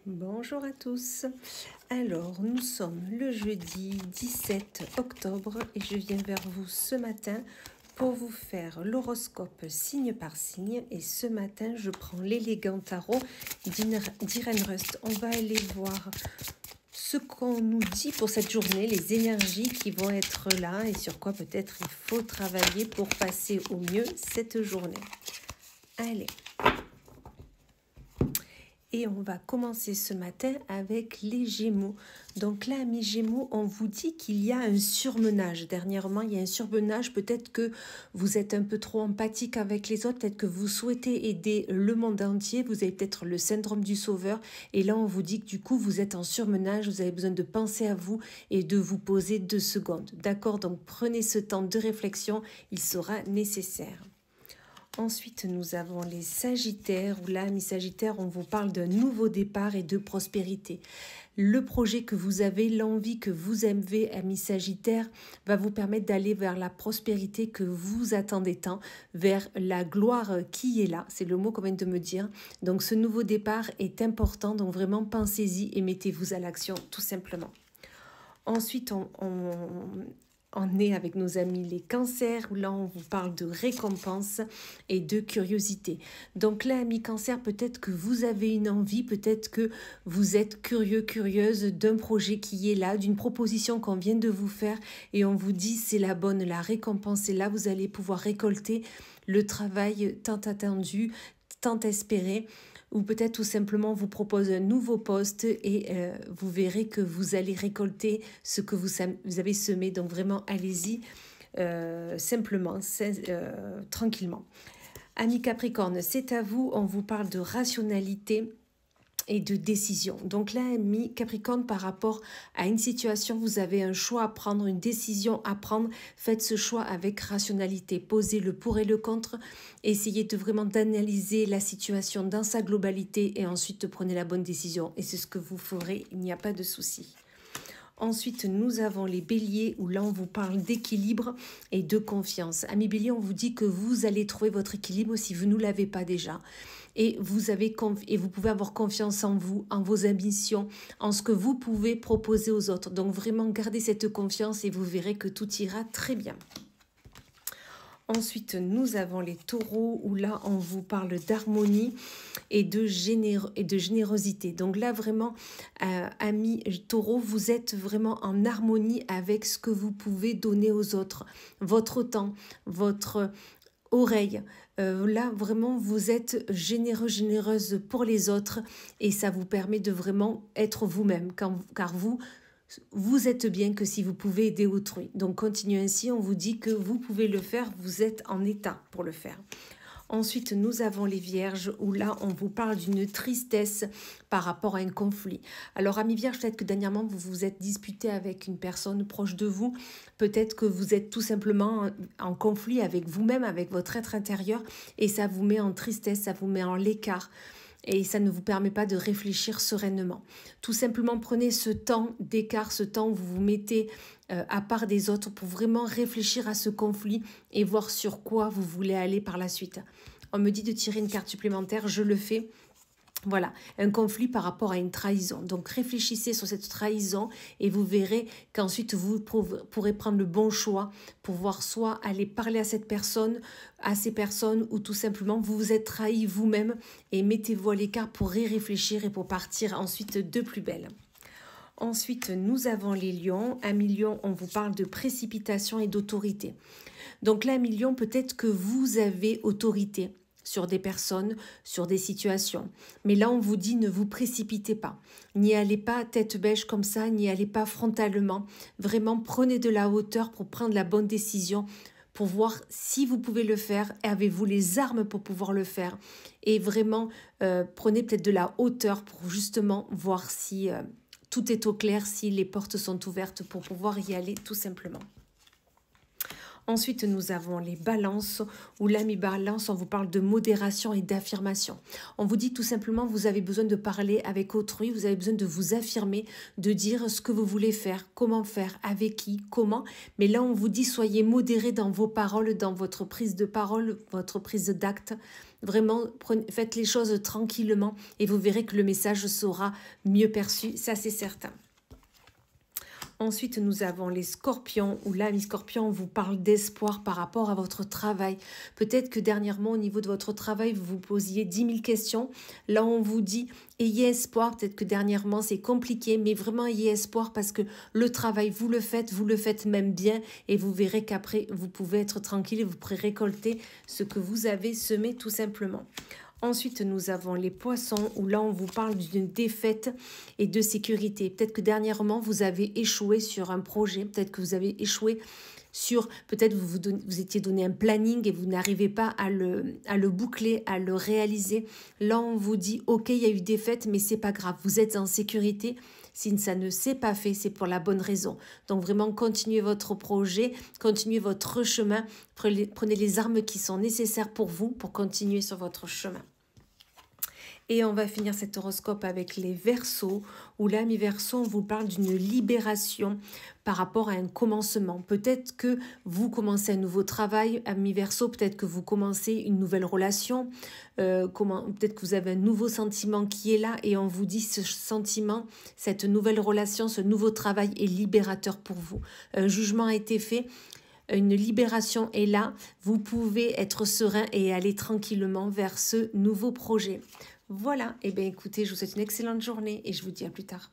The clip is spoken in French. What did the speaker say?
Bonjour à tous. Alors, nous sommes le jeudi 17 octobre et je viens vers vous ce matin pour vous faire l'horoscope signe par signe. Et ce matin, je prends l'élégant tarot d'Irène Rust. On va aller voir ce qu'on nous dit pour cette journée, les énergies qui vont être là et sur quoi peut-être il faut travailler pour passer au mieux cette journée. Allez. Et on va commencer ce matin avec les Gémeaux. Donc là, amis Gémeaux, on vous dit qu'il y a un surmenage. Dernièrement, il y a un surmenage. Peut-être que vous êtes un peu trop empathique avec les autres. Peut-être que vous souhaitez aider le monde entier. Vous avez peut-être le syndrome du sauveur. Et là, on vous dit que du coup, vous êtes en surmenage. Vous avez besoin de penser à vous et de vous poser 2 secondes. D'accord? Donc, prenez ce temps de réflexion. Il sera nécessaire. Ensuite, nous avons les Sagittaires, où là, mes Sagittaires, on vous parle d'un nouveau départ et de prospérité. Le projet que vous avez, l'envie que vous avez, amis Sagittaires, va vous permettre d'aller vers la prospérité que vous attendez tant, vers la gloire qui est là. C'est le mot qu'on vient de me dire. Donc, ce nouveau départ est important. Donc, vraiment, pensez-y et mettez-vous à l'action, tout simplement. Ensuite, on est avec nos amis les cancers, où là on vous parle de récompense et de curiosité. Donc là, amis cancer, peut-être que vous avez une envie, peut-être que vous êtes curieux, curieuse d'un projet qui est là, d'une proposition qu'on vient de vous faire et on vous dit c'est la bonne, la récompense est là, vous allez pouvoir récolter le travail tant attendu, tant espéré. Ou peut-être tout simplement vous propose un nouveau poste et vous verrez que vous allez récolter ce que vous avez semé. Donc vraiment, allez-y simplement, tranquillement. Amis Capricorne, c'est à vous. On vous parle de rationalité et de décision. Donc là, amis Capricorne, par rapport à une situation, vous avez un choix à prendre, une décision à prendre. Faites ce choix avec rationalité. Posez le pour et le contre. Essayez de vraiment d'analyser la situation dans sa globalité et ensuite prenez la bonne décision. Et c'est ce que vous ferez, il n'y a pas de souci. Ensuite, nous avons les béliers où là, on vous parle d'équilibre et de confiance. Amis béliers, on vous dit que vous allez trouver votre équilibre si vous ne l'avez pas déjà. Et vous pouvez avoir confiance en vous, en vos ambitions, en ce que vous pouvez proposer aux autres. Donc vraiment, gardez cette confiance et vous verrez que tout ira très bien. Ensuite, nous avons les taureaux où là, on vous parle d'harmonie et de générosité. Donc là, vraiment, amis taureaux, vous êtes vraiment en harmonie avec ce que vous pouvez donner aux autres. Votre temps, votre oreille. Là, vraiment, vous êtes généreux, généreuse pour les autres et ça vous permet de vraiment être vous-même, car vous êtes bien que si vous pouvez aider autrui. Donc, continuez ainsi, on vous dit que vous pouvez le faire, vous êtes en état pour le faire. Ensuite, nous avons les vierges où là, on vous parle d'une tristesse par rapport à un conflit. Alors, amis vierges, peut-être que dernièrement, vous vous êtes disputé avec une personne proche de vous. Peut-être que vous êtes tout simplement en conflit avec vous-même, avec votre être intérieur et ça vous met en tristesse, ça vous met en l'écart. Et ça ne vous permet pas de réfléchir sereinement. Tout simplement, prenez ce temps d'écart, ce temps où vous vous mettez à part des autres pour vraiment réfléchir à ce conflit et voir sur quoi vous voulez aller par la suite. On me dit de tirer une carte supplémentaire, je le fais. Voilà, un conflit par rapport à une trahison. Donc réfléchissez sur cette trahison et vous verrez qu'ensuite vous pourrez prendre le bon choix pour voir soit aller parler à cette personne, à ces personnes ou tout simplement vous vous êtes trahi vous-même et mettez-vous à l'écart pour y réfléchir et pour partir ensuite de plus belle. Ensuite, nous avons les lions. Amis lions, on vous parle de précipitation et d'autorité. Donc là, amis lions, peut-être que vous avez autorité sur des personnes, sur des situations. Mais là, on vous dit ne vous précipitez pas. N'y allez pas tête bêche comme ça, n'y allez pas frontalement. Vraiment, prenez de la hauteur pour prendre la bonne décision, pour voir si vous pouvez le faire, avez-vous les armes pour pouvoir le faire. Et vraiment, prenez peut-être de la hauteur pour justement voir si tout est au clair, si les portes sont ouvertes pour pouvoir y aller tout simplement. Ensuite, nous avons les balances, où là, mi-balance, on vous parle de modération et d'affirmation. On vous dit tout simplement, vous avez besoin de parler avec autrui, vous avez besoin de vous affirmer, de dire ce que vous voulez faire, comment faire, avec qui, comment. Mais là, on vous dit, soyez modérés dans vos paroles, dans votre prise de parole, votre prise d'acte. Vraiment, faites les choses tranquillement et vous verrez que le message sera mieux perçu, ça c'est certain. Ensuite, nous avons les scorpions, où là, les scorpions, on vous parle d'espoir par rapport à votre travail. Peut-être que dernièrement, au niveau de votre travail, vous vous posiez 10 000 questions. Là, on vous dit, ayez espoir. Peut-être que dernièrement, c'est compliqué, mais vraiment, ayez espoir parce que le travail, vous le faites même bien et vous verrez qu'après, vous pouvez être tranquille et vous pourrez récolter ce que vous avez semé tout simplement. Ensuite, nous avons les poissons, où là, on vous parle d'une défaite et de sécurité. Peut-être que dernièrement, vous avez échoué sur un projet. Peut-être que vous avez échoué sur... Peut-être vous étiez donné un planning et vous n'arrivez pas à le boucler, à le réaliser. Là, on vous dit, OK, il y a eu défaite, mais c'est pas grave. Vous êtes en sécurité. Si ça ne s'est pas fait, c'est pour la bonne raison. Donc vraiment, continuez votre projet, continuez votre chemin. Prenez les armes qui sont nécessaires pour vous, pour continuer sur votre chemin. Et on va finir cet horoscope avec les Verseaux, où là, mi-Verseau, on vous parle d'une libération par rapport à un commencement. Peut-être que vous commencez un nouveau travail à mi-Verseau, peut-être que vous commencez une nouvelle relation, peut-être que vous avez un nouveau sentiment qui est là et on vous dit ce sentiment, cette nouvelle relation, ce nouveau travail est libérateur pour vous. Un jugement a été fait. Une libération est là, vous pouvez être serein et aller tranquillement vers ce nouveau projet. Voilà, et bien écoutez, je vous souhaite une excellente journée et je vous dis à plus tard.